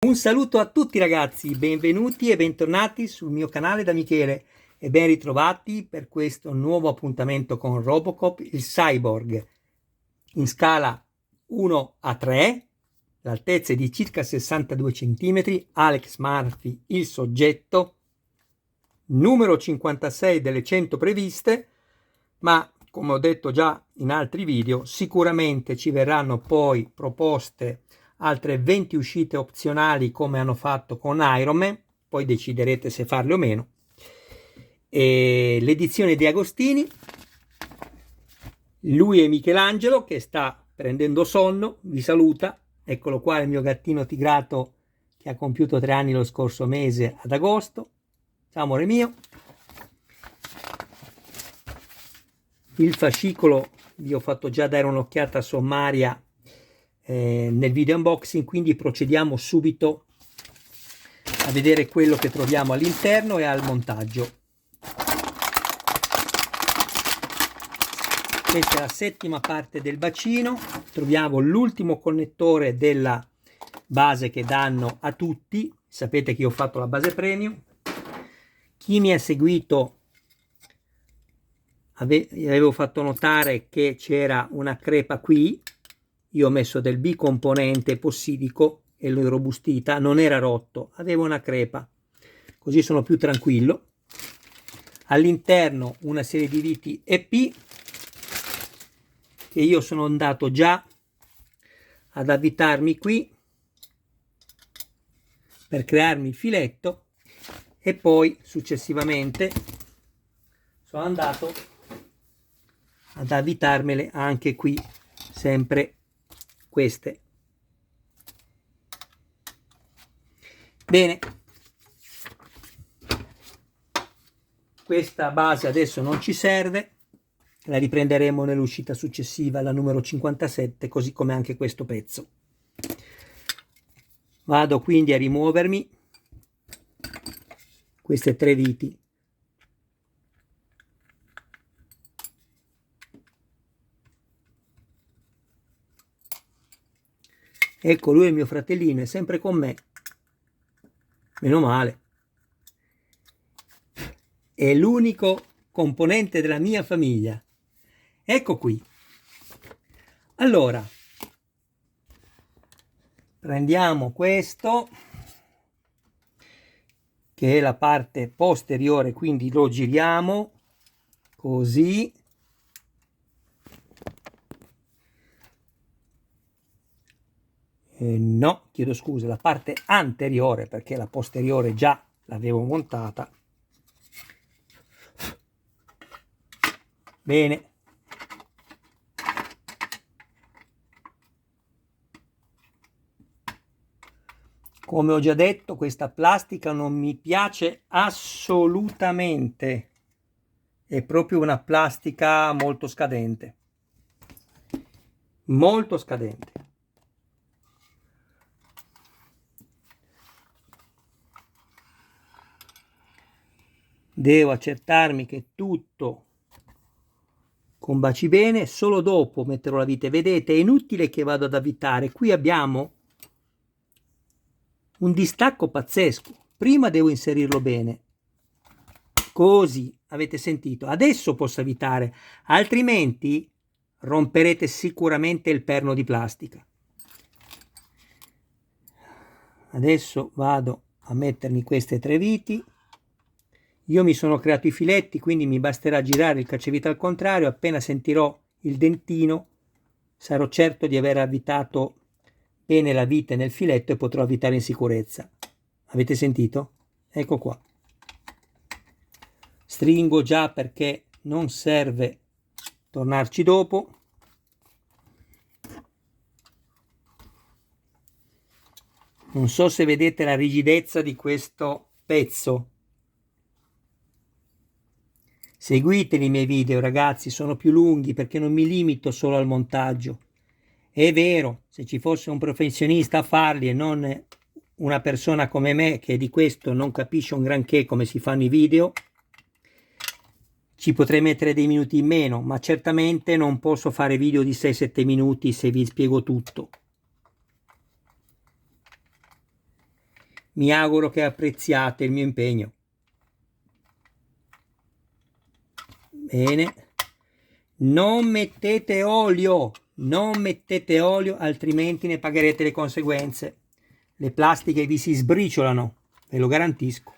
Un saluto a tutti ragazzi, benvenuti e bentornati sul mio canale da Michele e ben ritrovati per questo nuovo appuntamento con Robocop, il Cyborg, in scala 1:3, l'altezza è di circa 62 cm, Alex Murphy il soggetto, numero 56 delle 100 previste, ma come ho detto già in altri video, sicuramente ci verranno poi proposte altre 20 uscite opzionali come hanno fatto con Iron Man, poi deciderete se farle o meno. E l'edizione di Agostini, lui è Michelangelo che sta prendendo sonno, vi saluta, eccolo qua il mio gattino tigrato che ha compiuto 3 anni lo scorso mese ad agosto. Ciao amore mio. Il fascicolo vi ho fatto già dare un'occhiata sommaria nel video unboxing, quindi procediamo subito a vedere quello che troviamo all'interno e al montaggio. Questa è la settima parte del bacino, troviamo l'ultimo connettore della base che danno a tutti, sapete che io ho fatto la base premium. Chi mi ha seguito avevo fatto notare che c'era una crepa qui, io ho messo del bicomponente epossidico e l'ho robustita, non era rotto, aveva una crepa, così sono più tranquillo. All'interno una serie di viti EP che io sono andato già ad avvitarmi qui per crearmi il filetto e poi successivamente sono andato ad avvitarmele anche qui, sempre queste. Bene, questa base adesso non ci serve, la riprenderemo nell'uscita successiva, la numero 57, così come anche questo pezzo. Vado quindi a rimuovermi queste 3 viti. Ecco, lui è il mio fratellino, è sempre con me. Meno male. È l'unico componente della mia famiglia. Ecco qui. Allora, prendiamo questo, che è la parte posteriore, quindi lo giriamo così. No, chiedo scusa, la parte anteriore, perché la posteriore già l'avevo montata. Bene. Come ho già detto, questa plastica non mi piace assolutamente. È proprio una plastica molto scadente. Molto scadente. Devo accertarmi che tutto combaci bene, solo dopo metterò la vite. Vedete, è inutile che vado ad avvitare, qui abbiamo un distacco pazzesco. Prima devo inserirlo bene, così, avete sentito, adesso posso avvitare, altrimenti romperete sicuramente il perno di plastica. Adesso vado a mettermi queste 3 viti. Io mi sono creato i filetti, quindi mi basterà girare il cacciavite al contrario. Appena sentirò il dentino sarò certo di aver avvitato bene la vite nel filetto e potrò avvitare in sicurezza. Avete sentito? Ecco qua. Stringo già perché non serve tornarci dopo. Non so se vedete la rigidezza di questo pezzo. Seguiteli i miei video ragazzi, sono più lunghi perché non mi limito solo al montaggio. È vero, se ci fosse un professionista a farli e non una persona come me che di questo non capisce un granché come si fanno i video, ci potrei mettere dei minuti in meno, ma certamente non posso fare video di 6-7 minuti se vi spiego tutto. Mi auguro che apprezziate il mio impegno. Bene. Non mettete olio, altrimenti ne pagherete le conseguenze. Le plastiche vi si sbriciolano, ve lo garantisco.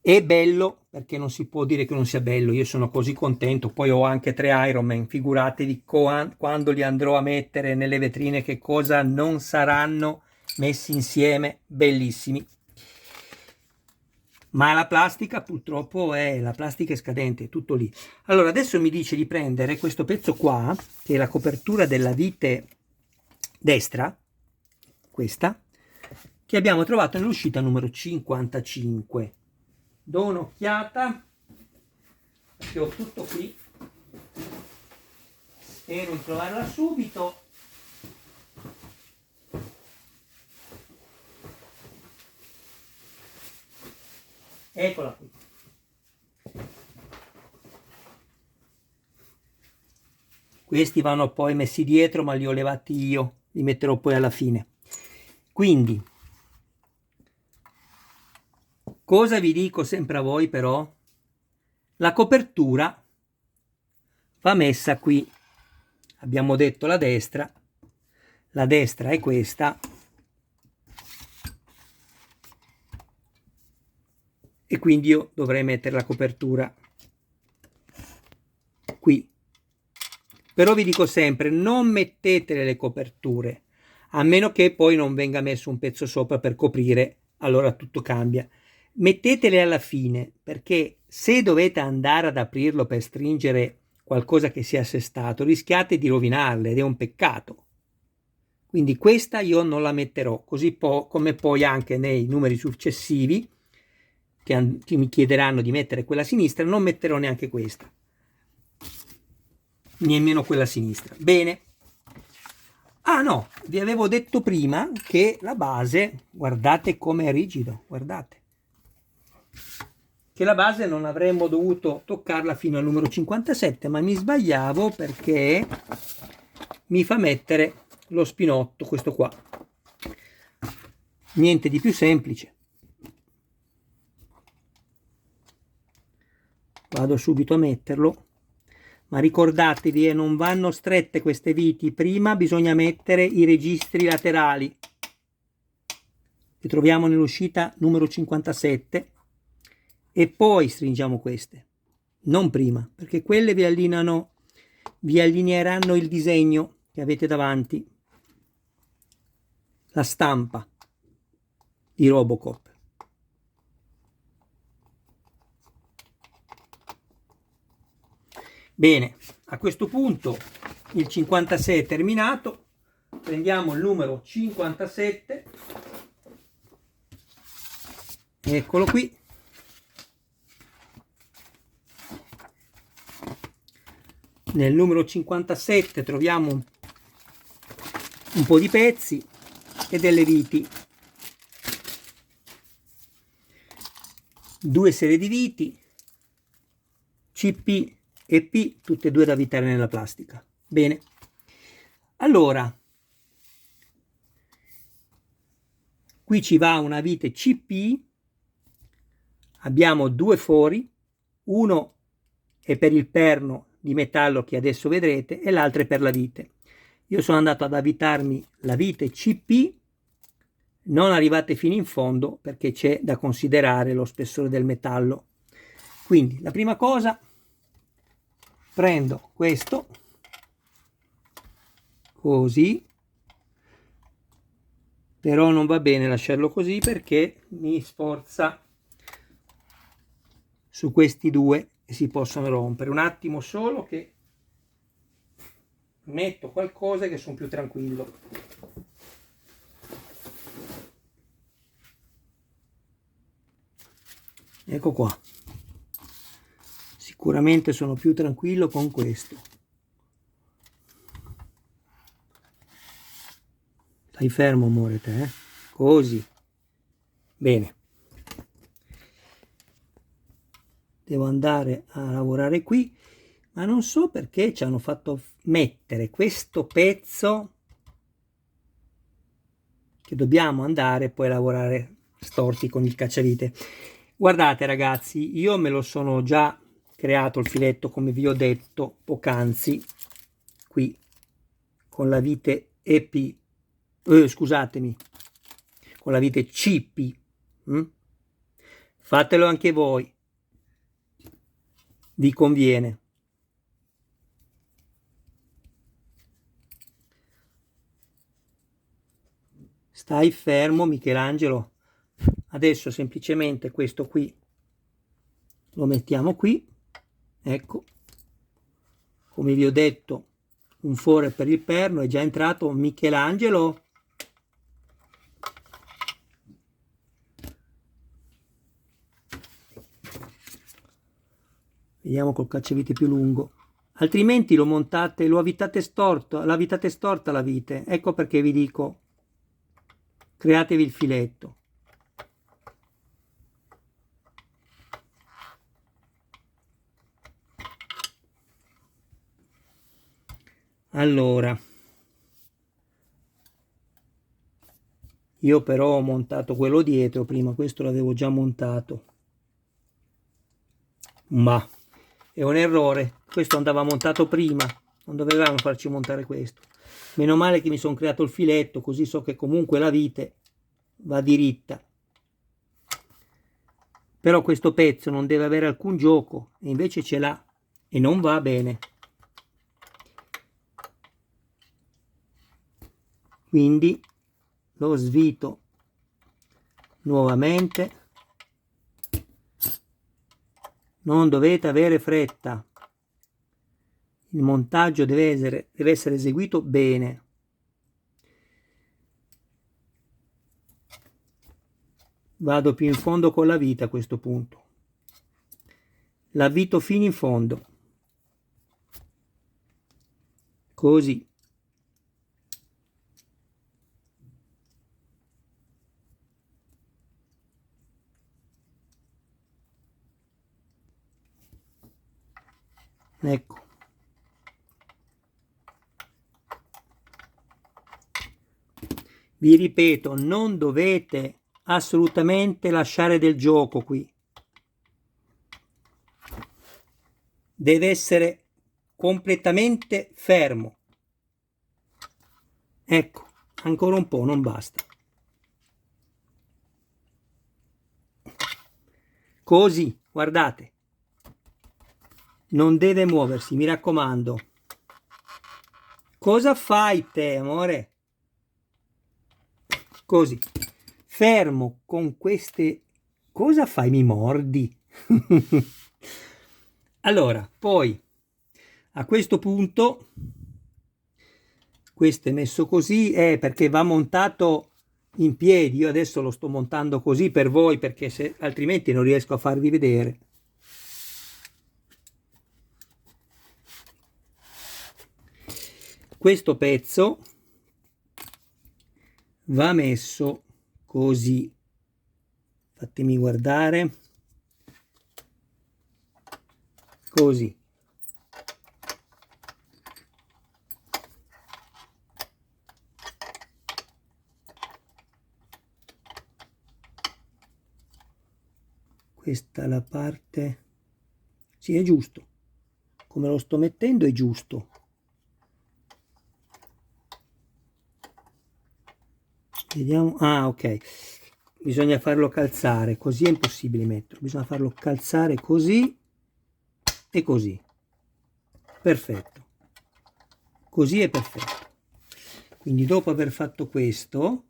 È bello, perché non si può dire che non sia bello, io sono così contento, poi ho anche 3 Ironman, figuratevi quando li andrò a mettere nelle vetrine che cosa non saranno messi insieme, bellissimi. Ma la plastica purtroppo la plastica è scadente, è tutto lì. Allora adesso mi dice di prendere questo pezzo qua, che è la copertura della vite destra, questa, che abbiamo trovato nell'uscita numero 55. Do un'occhiata, perché ho tutto qui, spero di trovarla subito. Eccola qui. Questi vanno poi messi dietro, ma li ho levati io, li metterò poi alla fine. Quindi, cosa vi dico sempre a voi però? La copertura va messa qui. Abbiamo detto la destra è questa. E quindi io dovrei mettere la copertura qui. Però vi dico sempre, non mettete le coperture, a meno che poi non venga messo un pezzo sopra per coprire, allora tutto cambia. Mettetele alla fine, perché se dovete andare ad aprirlo per stringere qualcosa che sia assestato, rischiate di rovinarle ed è un peccato. Quindi questa io non la metterò, così come poi anche nei numeri successivi, che mi chiederanno di mettere quella a sinistra, non metterò neanche questa, nemmeno quella a sinistra. Bene. Ah no, vi avevo detto prima che la base, guardate com'è rigido, guardate, che la base non avremmo dovuto toccarla fino al numero 57, ma mi sbagliavo perché mi fa mettere lo spinotto, questo qua. Niente di più semplice. Vado subito a metterlo, ma ricordatevi, non vanno strette queste viti, prima bisogna mettere i registri laterali, che troviamo nell'uscita numero 57, e poi stringiamo queste, non prima, perché quelle vi allineeranno il disegno che avete davanti, la stampa di Robocop. Bene, a questo punto il 56 è terminato, prendiamo il numero 57, eccolo qui, nel numero 57 troviamo un po' di pezzi e delle viti, 2 serie di viti, CP e P, tutte e due da avvitare nella plastica. Bene, allora qui ci va una vite CP, abbiamo 2 fori, uno è per il perno di metallo che adesso vedrete e l'altro è per la vite. Io sono andato ad avvitarmi la vite CP, non arrivate fino in fondo perché c'è da considerare lo spessore del metallo. Quindi la prima cosa, prendo questo così, però non va bene lasciarlo così perché mi sforza su questi due e si possono rompere. Un attimo solo che metto qualcosa che sono più tranquillo. Ecco qua. Sicuramente sono più tranquillo con questo. Stai fermo, amore, te, eh? Così. Bene. Devo andare a lavorare qui, ma non so perché ci hanno fatto mettere questo pezzo che dobbiamo andare poi a lavorare storti con il cacciavite. Guardate ragazzi, io me lo sono già creato il filetto come vi ho detto poc'anzi, qui con la vite EP, scusatemi, con la vite CP. Fatelo anche voi, vi conviene. Stai fermo Michelangelo. Adesso semplicemente questo qui lo mettiamo qui, ecco, come vi ho detto un fore per il perno, è già entrato Michelangelo. Vediamo col cacciavite più lungo, altrimenti lo montate, lo avvitate storto, l'avvitate storta la vite, ecco perché vi dico createvi il filetto. Allora, io però ho montato quello dietro prima, questo l'avevo già montato, ma è un errore, questo andava montato prima, non dovevamo farci montare questo. Meno male che mi sono creato il filetto, così so che comunque la vite va diritta. Però questo pezzo non deve avere alcun gioco, e invece ce l'ha, e non va bene. Quindi lo svito nuovamente. Non dovete avere fretta, il montaggio deve essere eseguito bene. Vado più in fondo con la vite a questo punto, l'avvito fino in fondo, così. Ecco. Vi ripeto, non dovete assolutamente lasciare del gioco qui. Deve essere completamente fermo. Ecco, ancora un po', non basta. Così, guardate. Non deve muoversi, mi raccomando. Cosa fai te, amore? Così. Fermo con queste... Cosa fai? Mi mordi? Allora, poi, a questo punto, questo è messo così, perché va montato in piedi. Io adesso lo sto montando così per voi, perché altrimenti non riesco a farvi vedere. Questo pezzo va messo così, fatemi guardare, così. Questa è la parte, sì, è giusto, come lo sto mettendo è giusto. Vediamo, ok, bisogna farlo calzare, così è impossibile metterlo, bisogna farlo calzare così e così, perfetto, così è perfetto. Quindi dopo aver fatto questo,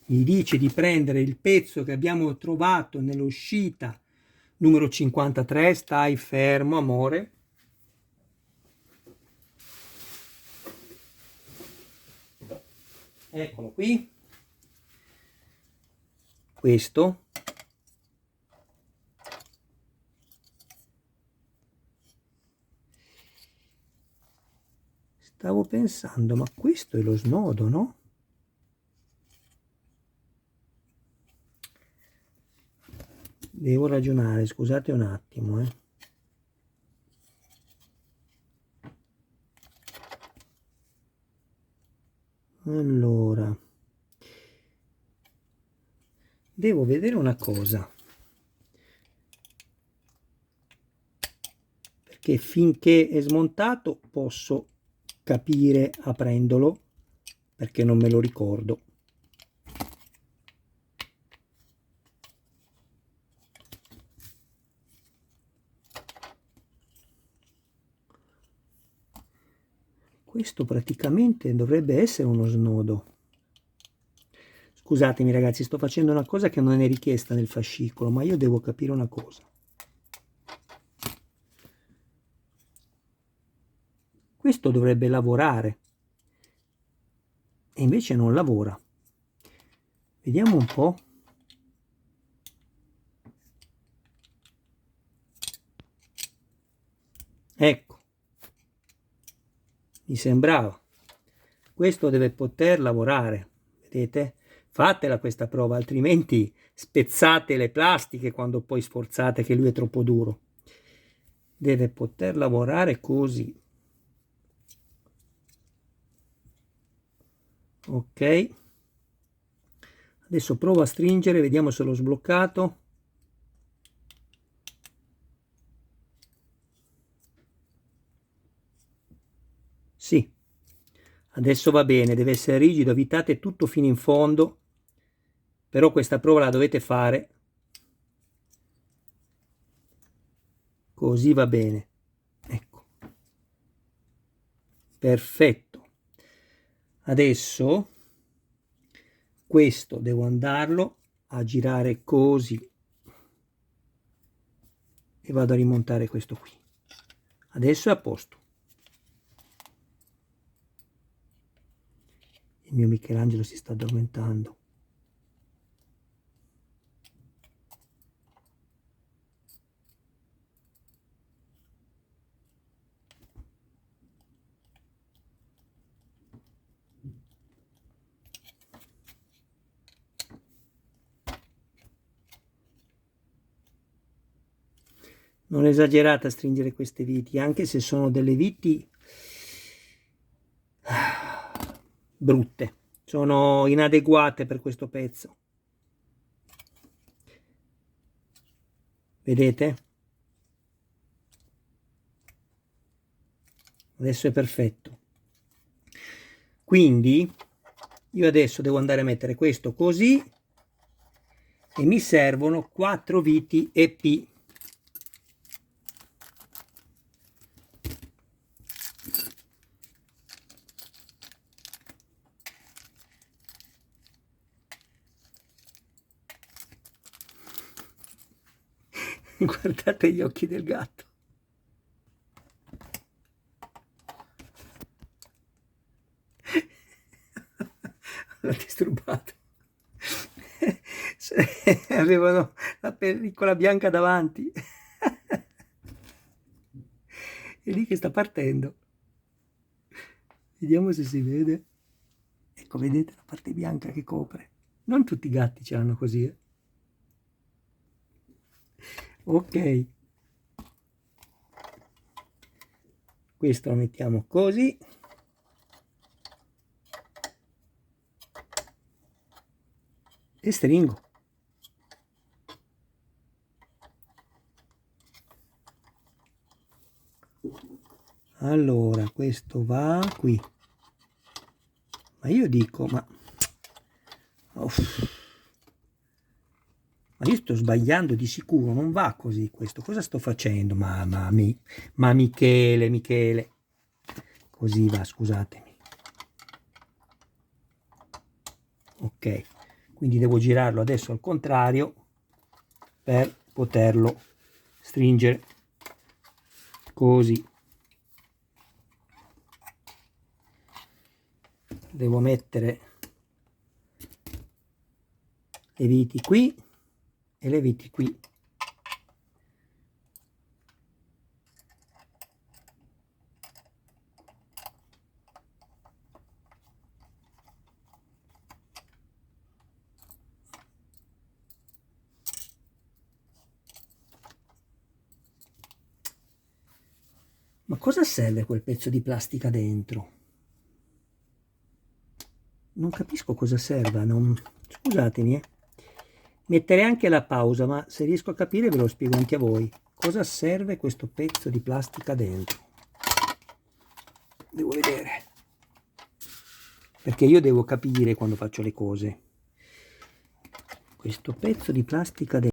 mi dice di prendere il pezzo che abbiamo trovato nell'uscita numero 53, stai fermo amore, eccolo qui, questo, stavo pensando, ma questo è lo snodo, no? Devo ragionare, scusate un attimo, Allora, devo vedere una cosa, perché finché è smontato posso capire aprendolo, perché non me lo ricordo. Questo praticamente dovrebbe essere uno snodo. Scusatemi ragazzi, sto facendo una cosa che non è richiesta nel fascicolo, ma io devo capire una cosa. Questo dovrebbe lavorare e invece non lavora. Vediamo un po'. Ecco, mi sembrava. Questo deve poter lavorare, vedete? Fatela questa prova, altrimenti spezzate le plastiche quando poi sforzate che lui è troppo duro. Deve poter lavorare così. Ok. Adesso provo a stringere, vediamo se l'ho sbloccato. Sì, adesso va bene, deve essere rigido, evitate tutto fino in fondo, però questa prova la dovete fare, così va bene, ecco, perfetto. Adesso questo devo andarlo a girare così e vado a rimontare questo qui. Adesso è a posto. Il mio Michelangelo si sta addormentando. Non esagerate a stringere queste viti, anche se sono delle viti brutte, sono inadeguate per questo pezzo. Vedete? Adesso è perfetto. Quindi io adesso devo andare a mettere questo così e mi servono 4 viti EP. Guardate gli occhi del gatto. L'ho disturbato. Avevano la pellicola bianca davanti. È lì che sta partendo. Vediamo se si vede. Ecco, vedete la parte bianca che copre. Non tutti i gatti ce l'hanno così, eh. Ok. Questo lo mettiamo così. E stringo. Allora, questo va qui. Ma io dico, ma io sto sbagliando di sicuro, non va così questo. Cosa sto facendo? Ma Michele. Così va, scusatemi. Ok, quindi devo girarlo adesso al contrario per poterlo stringere così. Devo mettere le viti qui e le viti qui. Ma cosa serve quel pezzo di plastica dentro? non capisco cosa serva, scusatemi, metterei anche la pausa, ma se riesco a capire ve lo spiego anche a voi. Cosa serve questo pezzo di plastica dentro? Devo vedere, perché io devo capire quando faccio le cose. Questo pezzo di plastica dentro